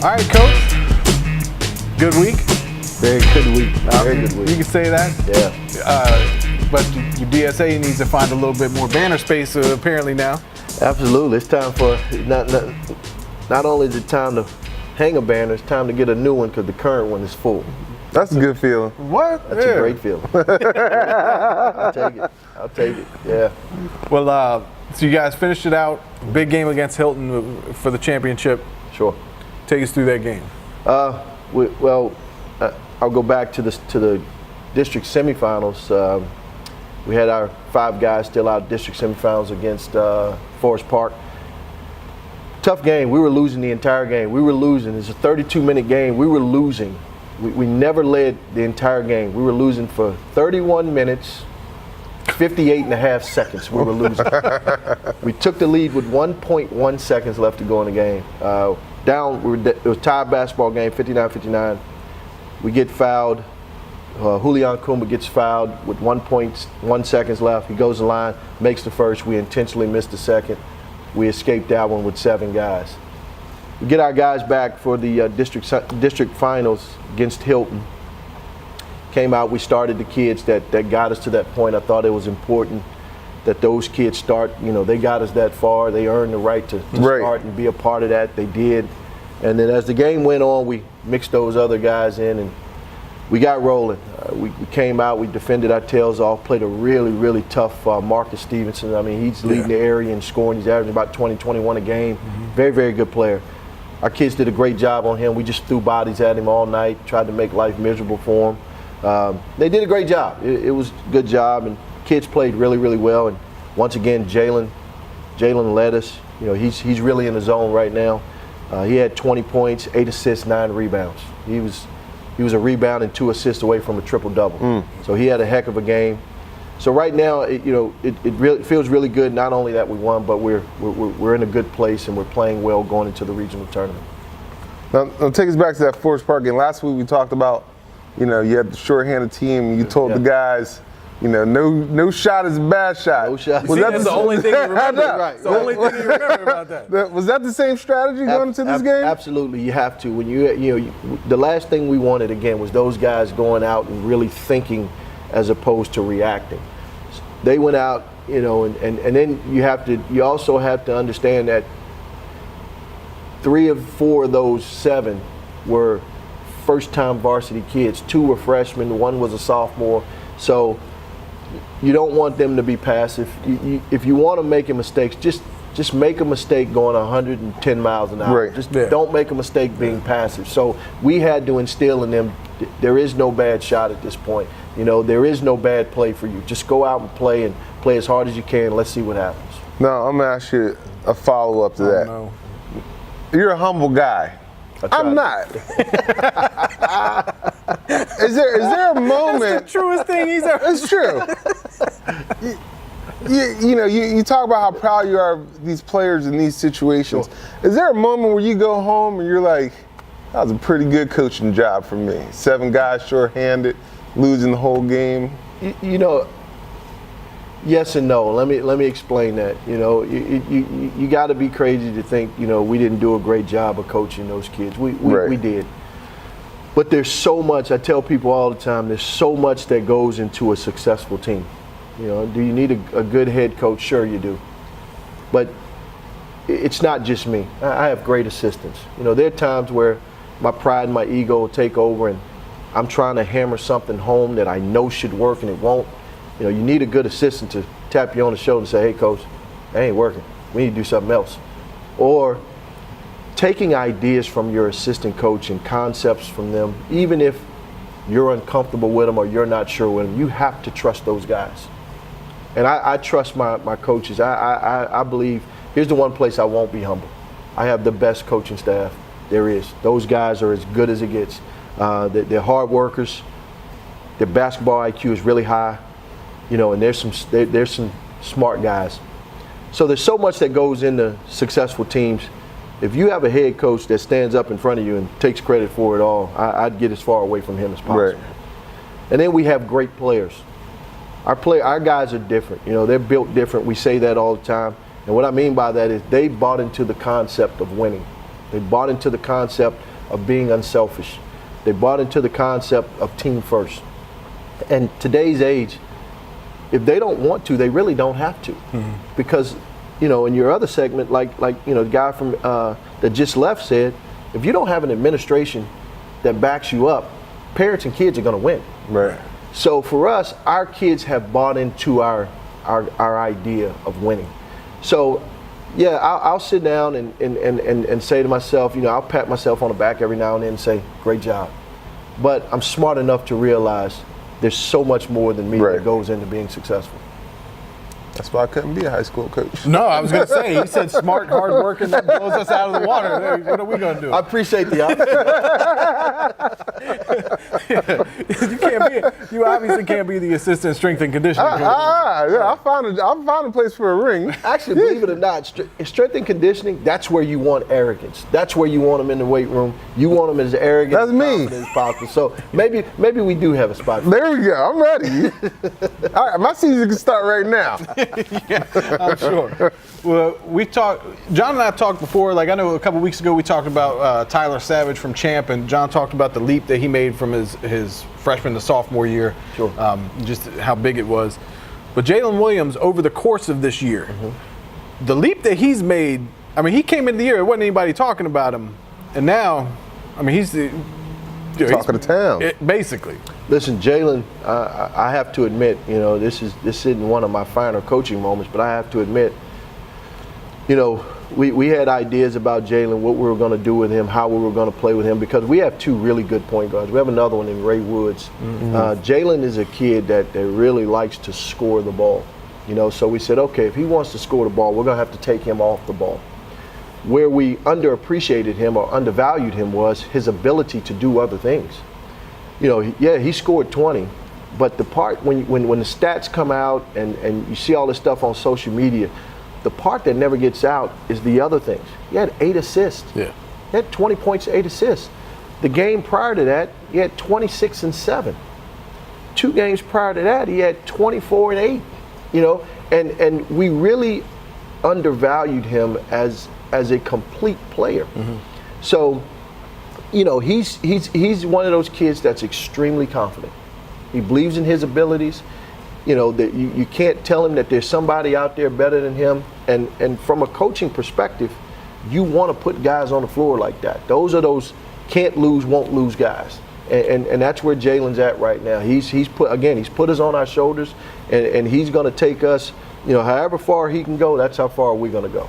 All right, Coach. Good week. Very good week. Very good week. You can say that. Yeah. But your DSA needs to find a little bit more banner space apparently now. Absolutely. It's time for not only is it time to hang a banner, it's time to get a new one because the current one is full. That's a good feeling. What? That's a great feeling. I'll take it. Yeah. Well, so you guys finished it out. Big game against Hilton for the championship. Sure. Take us through that game. I'll go back to the district semifinals. We had our 5 guys still out district semifinals against Forest Park. Tough game. We were losing the entire game. We were losing. It's a 32-minute game. We were losing. We never led the entire game. We were losing for 31 minutes, 58 and a half seconds. We were losing. We took the lead with 1.1 seconds left to go in the game. It was a tied basketball game, 59-59. We get fouled. Julian Kumba gets fouled with 1.1 seconds left. He goes to the line, makes the first. We intentionally missed the second. We escaped that one with 7 guys. We get our guys back for the district finals against Hilton. Came out, we started the kids that got us to that point. I thought it was important that those kids start, they got us that far. They earned the right to start and be a part of that. They did. And then as the game went on, we mixed those other guys in and we got rolling. We came out, we defended our tails off, played a really, really tough Marcus Stevenson. I mean, he's leading the area in scoring. He's averaging about 20, 21 a game. Very, very good player. Our kids did a great job on him. We just threw bodies at him all night, tried to make life miserable for him. They did a great job. It was a good job, and kids played really, really well. And once again, Jalen led us. He's really in the zone right now. He had 20 points, 8 assists, 9 rebounds. He was a rebound and 2 assists away from a triple-double. So he had a heck of a game. So right now, it really feels really good. Not only that we won, but we're in a good place and we're playing well going into the regional tournament. Now take us back to that Forest Park game. Last week we talked about, you had the short-handed team. You told the guys, no shot is a bad shot. No shot. That's the only thing you remember. Right. The only thing you remember about that. Was that the same strategy going into this game? Absolutely, you have to. When the last thing we wanted again was those guys going out and really thinking as opposed to reacting. They went out, and then you also have to understand that 3 of 4 of those 7 were first-time varsity kids. 2 were freshmen, 1 was a sophomore. So you don't want them to be passive. If you want to make mistakes, just make a mistake going 110 miles an hour. Right. Don't make a mistake being passive. So we had to instill in them, there is no bad shot at this point. There is no bad play for you. Just go out and play as hard as you can. Let's see what happens. Now, I'm going to ask you a follow-up to that. No. You're a humble guy. I'm not. Is there a moment? That's the truest thing he's ever. It's true. You talk about how proud you are of these players in these situations. Sure. Is there a moment where you go home and you're like, that was a pretty good coaching job for me? 7 guys short-handed, losing the whole game. Yes and no. Let me explain that. You got to be crazy to think we didn't do a great job of coaching those kids. We did. But there's so much. I tell people all the time. There's so much that goes into a successful team. Do you need a good head coach? Sure you do. But it's not just me. I have great assistants. There are times where my pride and my ego will take over, and I'm trying to hammer something home that I know should work and it won't. You need a good assistant to tap you on the shoulder and say, hey, coach, that ain't working. We need to do something else. Or taking ideas from your assistant coach and concepts from them, even if you're uncomfortable with them or you're not sure with them, you have to trust those guys. And I trust my coaches. I believe, here's the one place I won't be humble. I have the best coaching staff there is. Those guys are as good as it gets. They're hard workers. Their basketball IQ is really high. And there's some smart guys. So there's so much that goes into successful teams. If you have a head coach that stands up in front of you and takes credit for it all, I'd get as far away from him as possible. Right. And then we have great players. Our guys are different. They're built different. We say that all the time. And what I mean by that is they bought into the concept of winning. They bought into the concept of being unselfish. They bought into the concept of team first. And today's age, if they don't want to, they really don't have to. Because, in your other segment, like the guy from that just left said, if you don't have an administration that backs you up, parents and kids are going to win. Right. So for us, our kids have bought into our idea of winning. So, yeah, I'll sit down and say to myself, I'll pat myself on the back every now and then and say, great job. But I'm smart enough to realize there's so much more than me that goes into being successful. That's why I couldn't be a high school coach. No, I was going to say, he said smart, hard work, and that blows us out of the water. What are we going to do? I appreciate the honesty. You obviously can't be the assistant strength and conditioning coach. Yeah, I found a place for a ring. Actually, believe it or not, strength and conditioning, that's where you want arrogance. That's where you want them in the weight room. You want them as arrogant That's and me. confident as possible. So maybe we do have a spot for There we go. I'm ready. All right, my season can start right now. Yeah, I'm sure. Well, John and I talked before, I know a couple weeks ago we talked about Tyler Savage from Champ, and John talked about the leap that he made from his freshman to sophomore year, Sure. Just how big it was. But Jalen Williams, over the course of this year, the leap that he's made, he came into the year, there wasn't anybody talking about him, and now, he's the Talk of the town. Basically. Listen, Jalen, I have to admit, this isn't one of my finer coaching moments, but I have to admit, we had ideas about Jalen, what we were going to do with him, how we were going to play with him, because we have two really good point guards. We have another one in Ray Woods. Jalen is a kid that really likes to score the ball. So we said, okay, if he wants to score the ball, we're going to have to take him off the ball. Where we underappreciated him or undervalued him was his ability to do other things. He scored 20, but the part when the stats come out and you see all this stuff on social media, the part that never gets out is the other things. He had 8 assists. Yeah. He had 20 points, 8 assists. The game prior to that, he had 26 and 7. 2 games prior to that, he had 24 and 8. And we really undervalued him as a complete player. So, he's one of those kids that's extremely confident. He believes in his abilities. That you can't tell him that there's somebody out there better than him. And from a coaching perspective, you want to put guys on the floor like that. Those are those can't lose, won't lose guys. And that's where Jalen's at right now. He's put us on our shoulders, and he's going to take us, however far he can go, that's how far we're going to go.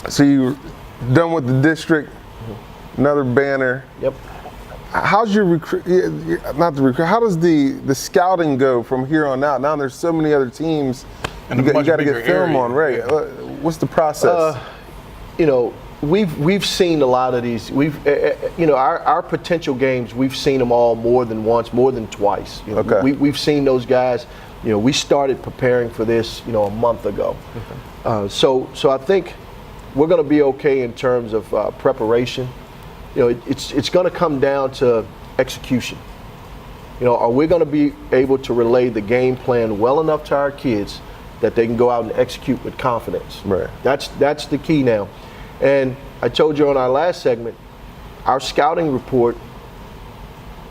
So you're done with the district, another banner. Yep. How's your how does the scouting go from here on out? Now there's so many other teams, And you a much got to bigger get film area. on, right? Yeah. What's the process? We've seen a lot of these. Our potential games. We've seen them all more than once, more than twice. Okay. We've seen those guys. We started preparing for this, a month ago. Okay. So I think we're going to be okay in terms of preparation. It's going to come down to execution. Are we going to be able to relay the game plan well enough to our kids that they can go out and execute with confidence? Right. That's the key now. And I told you on our last segment, our scouting report,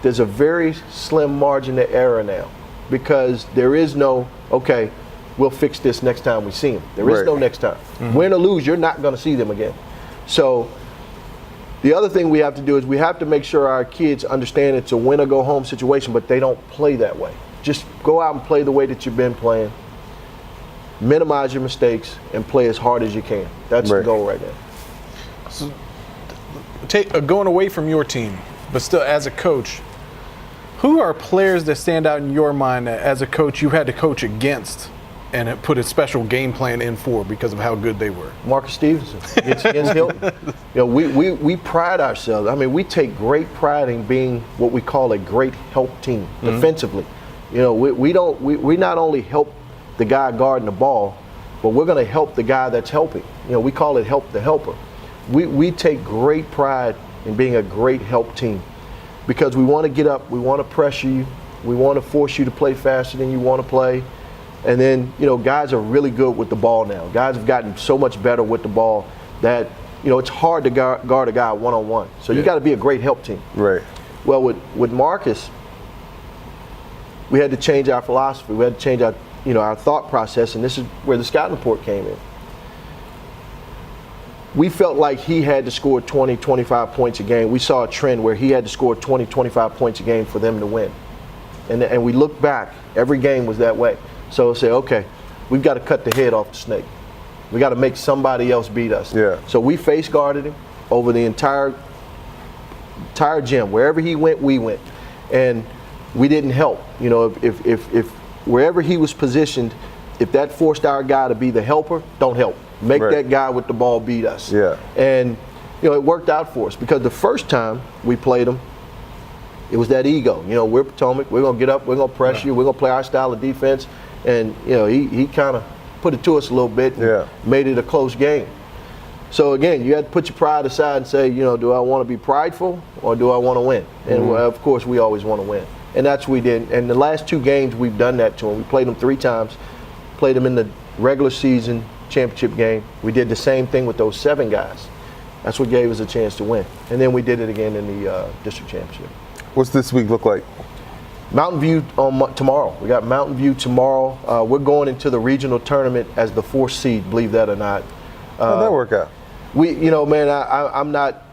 there's a very slim margin of error now, because there is no, okay, we'll fix this next time we see them. There is no next time. Win or lose, you're not going to see them again. So the other thing we have to do is we have to make sure our kids understand it's a win or go home situation, but they don't play that way. Just go out and play the way that you've been playing. Minimize your mistakes and play as hard as you can. That's the goal right now. So, going away from your team, but still as a coach, who are players that stand out in your mind that as a coach you had to coach against and have put a special game plan in for because of how good they were? Marcus Stevenson against Hilton. We pride ourselves. We take great pride in being what we call a great help team defensively. We not only help the guy guarding the ball, but we're going to help the guy that's helping. We call it help the helper. We take great pride in being a great help team, because we want to get up, we want to pressure you, we want to force you to play faster than you want to play. And then, guys are really good with the ball now. Guys have gotten so much better with the ball that it's hard to guard a guy one-on-one. So you got to be a great help team. Right. Well, with Marcus, we had to change our philosophy. We had to change our thought process, and this is where the scouting report came in. We felt like he had to score 20, 25 points a game. We saw a trend where he had to score 20, 25 points a game for them to win. And we look back, every game was that way. So say, okay, we've got to cut the head off the snake. We got to make somebody else beat us. Yeah. So we face guarded him over the entire gym. Wherever he went, we went. And we didn't help. If wherever he was positioned, if that forced our guy to be the helper, don't help. Make Right. that guy with the ball beat us. Yeah. And it worked out for us because the first time we played him, it was that ego. We're Potomac. We're gonna get up. We're gonna press you. We're gonna play our style of defense. And he kind of put it to us a little bit. And made it a close game. So again, you had to put your pride aside and say, do I want to be prideful or do I want to win? And of course, we always want to win. And that's what we did. And the last 2 games, we've done that to him. We played him 3 times. Played him in the regular season championship game. We did the same thing with those 7 guys. That's what gave us a chance to win. And then we did it again in the district championship. What's this week look like? Mountain View tomorrow. We got Mountain View tomorrow. We're going into the regional tournament as the 4th seed, believe that or not. How'd that work out? Man, I'm not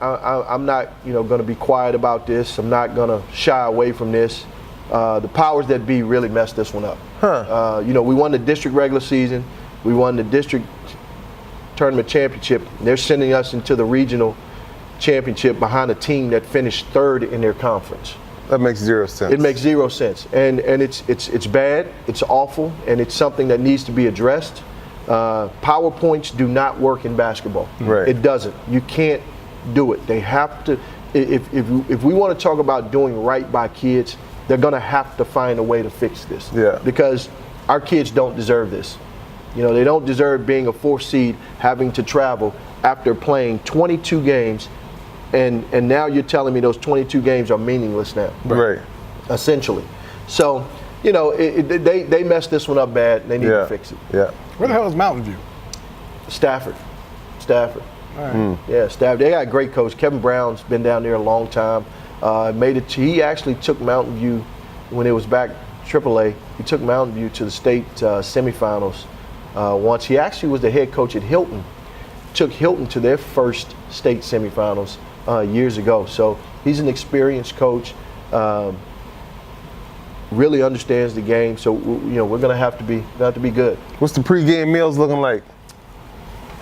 going to be quiet about this. I'm not going to shy away from this. The powers that be really messed this one up. We won the district regular season. We won the district tournament championship. They're sending us into the regional championship behind a team that finished 3rd in their conference. That makes 0 sense. It makes 0 sense, and it's bad. It's awful, and it's something that needs to be addressed. PowerPoints do not work in basketball. Right. It doesn't. You can't do it. They have to. If we want to talk about doing right by kids, they're going to have to find a way to fix this. Yeah. Because our kids don't deserve this. They don't deserve being a 4th seed, having to travel after playing 22 games, and now you're telling me those 22 games are meaningless now. Right. Essentially. So, they messed this one up bad. They need to fix it. Yeah. Where the hell is Mountain View? Stafford. All right. Yeah, Stafford. They got a great coach. Kevin Brown's been down there a long time. He actually took Mountain View when it was back AAA. He took Mountain View to the state semifinals once. He actually was the head coach at Hilton. Took Hilton to their first state semifinals years ago. So he's an experienced coach. Really understands the game. So we're going to have to be good. What's the pregame meals looking like?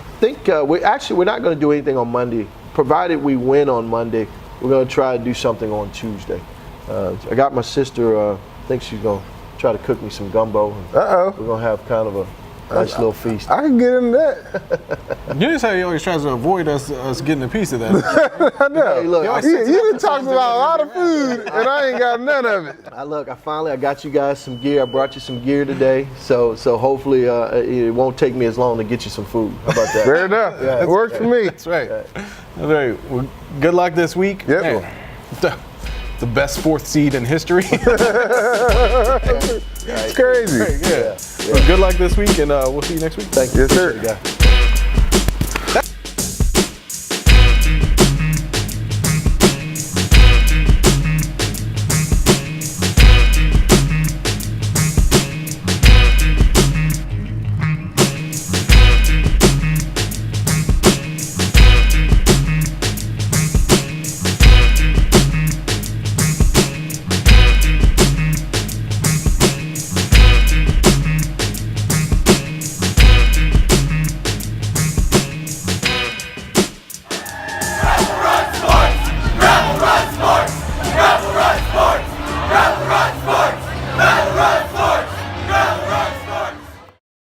I think we're not going to do anything on Monday. Provided we win on Monday, we're going to try to do something on Tuesday. I got my sister. I think she's going to try to cook me some gumbo. Uh-oh. We're going to have kind of a nice little feast. I can get into that. You just how he always tries to avoid us getting a piece of that. I know. Hey, look, You done talked about a lot of food, and I ain't got none of it. I got you guys some gear. I brought you some gear today. So hopefully it won't take me as long to get you some food. How about that? Fair enough. It works for me. That's right. That's right. Well, good luck this week. Yep. Man, the best 4th seed in history. It's crazy. Yeah. Well, good luck this week, and we'll see you next week. Thank you. Yes, sir. Appreciate it, guys.